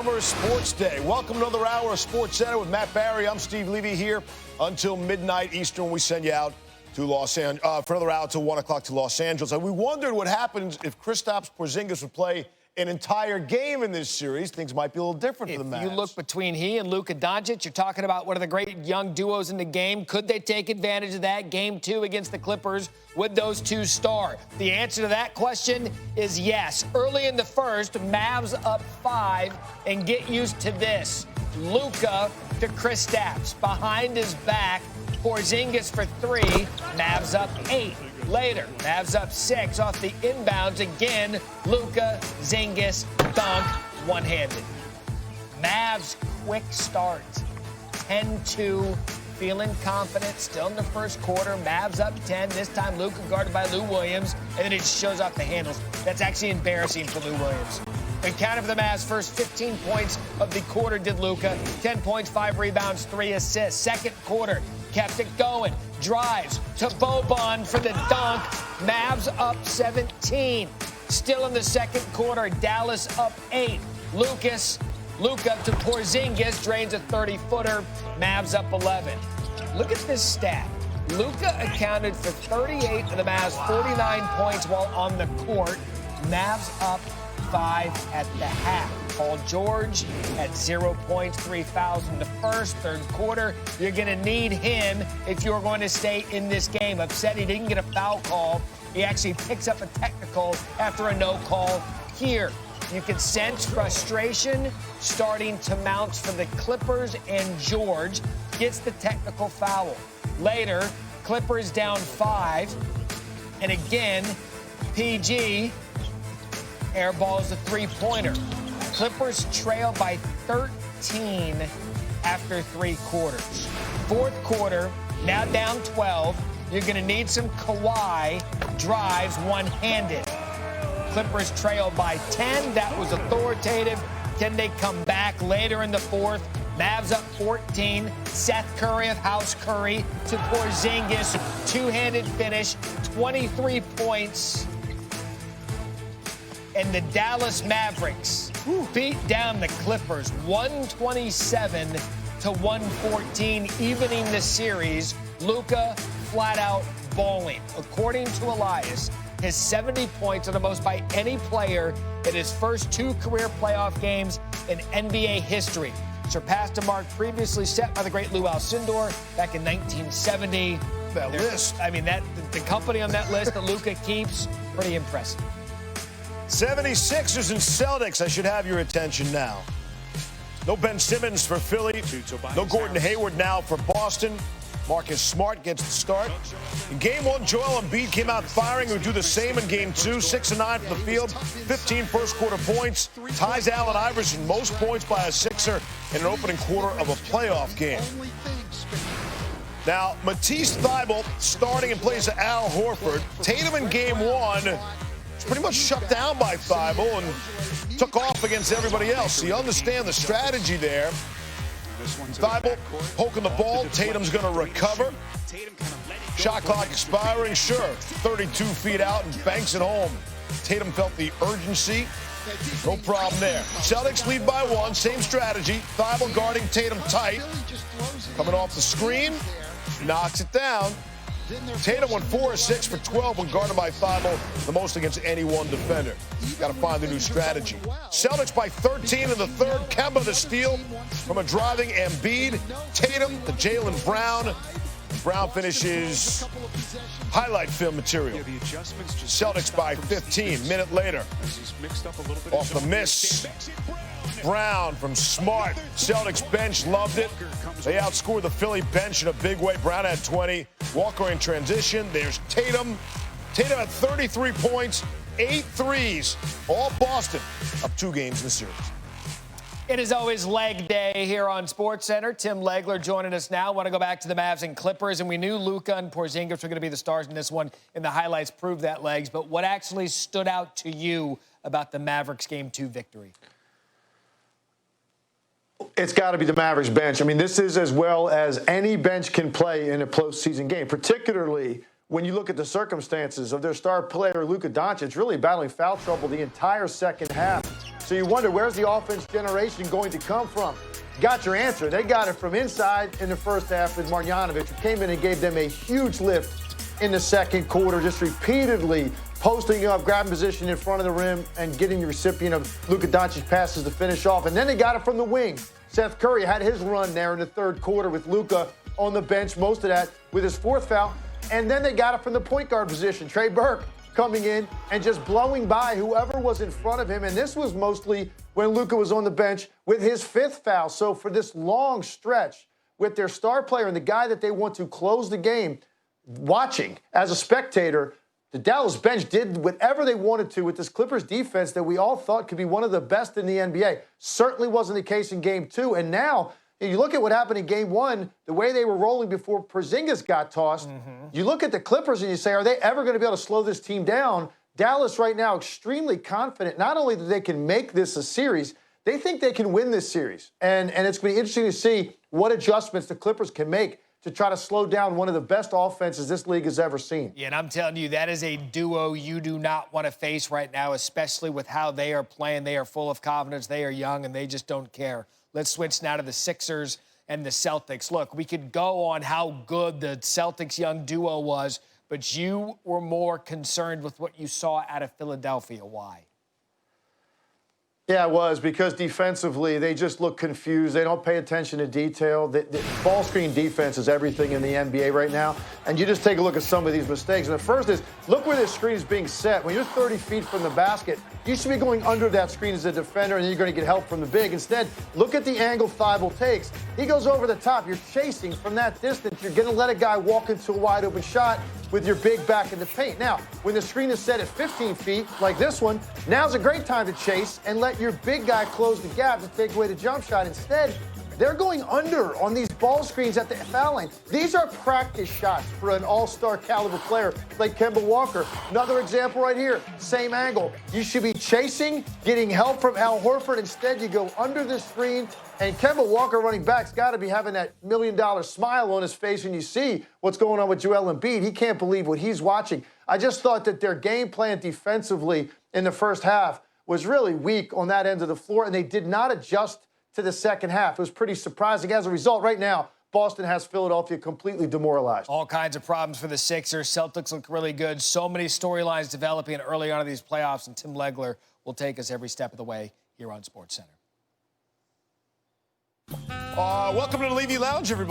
Sports Day. Welcome to another hour of Sports Center with Matt Barry. I'm Steve Levy here until midnight Eastern. We send you out to Los Angeles for another hour till 1 o'clock to Los Angeles. And we wondered what happens if Kristaps Porzingis would play an entire game in this series. Things might be a little different for the Mavs. If you look between he and Luka Doncic, you're talking about one of the great young duos in the game. Could they take advantage of that? Game 2 against the Clippers, would those two star? The answer to that question is yes. Early in the first, Mavs up 5, and get used to this. Luka to Kristaps. Behind his back, Porzingis for 3, Mavs up 8. Later, Mavs up 6 off the inbounds. Again, Luka, Zingis, dunk, one-handed. Mavs quick start, 10-2, feeling confident, still in the first quarter. Mavs up 10, this time Luka guarded by Lou Williams, and then it shows off the handles. That's actually embarrassing for Lou Williams. And counted for the Mavs, first 15 points of the quarter did Luka. 10 points, 5 rebounds, 3 assists. Second quarter, kept it going. Drives to Boban for the dunk. Mavs up 17. Still in the second quarter, Dallas up 8. Luka to Porzingis, drains a 30-footer. Mavs up 11. Look at this stat. Luka accounted for 38 of the Mavs' 49 points while on the court. Mavs up 5 at the half. Paul George at 0 points, 3 fouls in the first, third quarter. You're going to need him if you're going to stay in this game. Upset he didn't get a foul call. He actually picks up a technical after a no call here. You can sense frustration starting to mount for the Clippers, and George gets the technical foul. Later, Clippers down 5. And again, PG airballs a three-pointer. Clippers trail by 13 after 3 quarters. Fourth quarter, now down 12. You're going to need some Kawhi drives one-handed. Clippers trail by 10. That was authoritative. Can they come back later in the fourth? Mavs up 14. Seth Curry of House Curry to Porzingis. Two-handed finish, 23 points. And the Dallas Mavericks beat down the Clippers 127 to 114, evening the series. Luka flat out balling. According to Elias, his 70 points are the most by any player in his first 2 career playoff games in NBA history. Surpassed a mark previously set by the great Lou Alcindor back in 1970. That list. I mean, the company on that list that Luka keeps, pretty impressive. 76ers and Celtics, I should have your attention now. No Ben Simmons for Philly. No Gordon Hayward now for Boston. Marcus Smart gets the start. In Game 1, Joel Embiid came out firing. He would do the same in Game 2. 6 of 9 from the field. 15 first-quarter points. Ties Allen Iverson most points by a Sixer in an opening quarter of a playoff game. Now, Matisse Thybulle starting in place of Al Horford. Tatum in Game 1 was pretty much shut down by Thybulle and took off against everybody else. So you understand the strategy there. Thybulle poking the ball. Tatum's going to recover. Shot clock expiring, sure. 32 feet out and banks it home. Tatum felt the urgency. No problem there. Celtics lead by 1. Same strategy. Thybulle guarding Tatum tight. Coming off the screen. Knocks it down. Tatum went 4 or 6 for 12 when guarded by Thybulle, the most against any one defender. Got to find the new strategy. Celtics by 13 in the third. Kemba to steal from a driving Embiid. Tatum to Jaylen Brown. Brown finishes highlight film material. Celtics by 15. Minute later, off the miss. Brown from Smart. Celtics bench loved it. They outscored the Philly bench in a big way. Brown had 20. Walker in transition. There's Tatum. Tatum had 33 points, 8 threes. All Boston, up 2 games in the series. It is always leg day here on SportsCenter. Tim Legler joining us now. Want to go back to the Mavs and Clippers, and we knew Luka and Porzingis were going to be the stars in this one, and the highlights proved that, Legs. But what actually stood out to you about the Mavericks Game 2 victory? It's got to be the Mavericks bench. I mean, this is as well as any bench can play in a postseason game, particularly when you look at the circumstances of their star player, Luka Doncic, really battling foul trouble the entire second half. So you wonder, where's the offense generation going to come from? Got your answer. They got it from inside in the first half with Marjanovic, who came in and gave them a huge lift in the second quarter, just repeatedly posting up, grabbing position in front of the rim, and getting the recipient of Luka Doncic passes to finish off. And then they got it from the wing. Seth Curry had his run there in the third quarter with Luka on the bench, most of that with his fourth foul. And then they got it from the point guard position. Trey Burke coming in and just blowing by whoever was in front of him. And this was mostly when Luka was on the bench with his fifth foul. So for this long stretch with their star player and the guy that they want to close the game, watching as a spectator, the Dallas bench did whatever they wanted to with this Clippers defense that we all thought could be one of the best in the NBA. Certainly wasn't the case in Game 2. And now, you look at what happened in Game 1, the way they were rolling before Porzingis got tossed. You look at the Clippers and you say, are they ever going to be able to slow this team down? Dallas right now extremely confident, not only that they can make this a series, they think they can win this series. And it's going to be interesting to see what adjustments the Clippers can make to try to slow down one of the best offenses this league has ever seen. Yeah, and I'm telling you, that is a duo you do not want to face right now, especially with how they are playing. They are full of confidence. They are young, and they just don't care. Let's switch now to the Sixers and the Celtics. Look, we could go on how good the Celtics young duo was, but you were more concerned with what you saw out of Philadelphia. Why? Yeah, it was, because defensively, they just look confused. They don't pay attention to detail. The ball screen defense is everything in the NBA right now. And you just take a look at some of these mistakes. And the first is, look where this screen is being set. When you're 30 feet from the basket, you should be going under that screen as a defender, and then you're going to get help from the big. Instead, look at the angle Thibault takes. He goes over the top. You're chasing from that distance. You're going to let a guy walk into a wide-open shot with your big back in the paint. Now, when the screen is set at 15 feet, like this one, now's a great time to chase and let your big guy close the gap to take away the jump shot. Instead, they're going under on these ball screens at the foul line. These are practice shots for an all-star caliber player like Kemba Walker. Another example right here, same angle. You should be chasing, getting help from Al Horford. Instead, you go under the screen, and Kemba Walker, running back's got to be having that $1 million smile on his face when you see what's going on with Joel Embiid. He can't believe what he's watching. I just thought that their game plan defensively in the first half was really weak on that end of the floor, and they did not adjust to the second half. It was pretty surprising. As a result, right now, Boston has Philadelphia completely demoralized. All kinds of problems for the Sixers. Celtics look really good. So many storylines developing early on in these playoffs, and Tim Legler will take us every step of the way here on SportsCenter. Welcome to the Levy Lounge, everybody.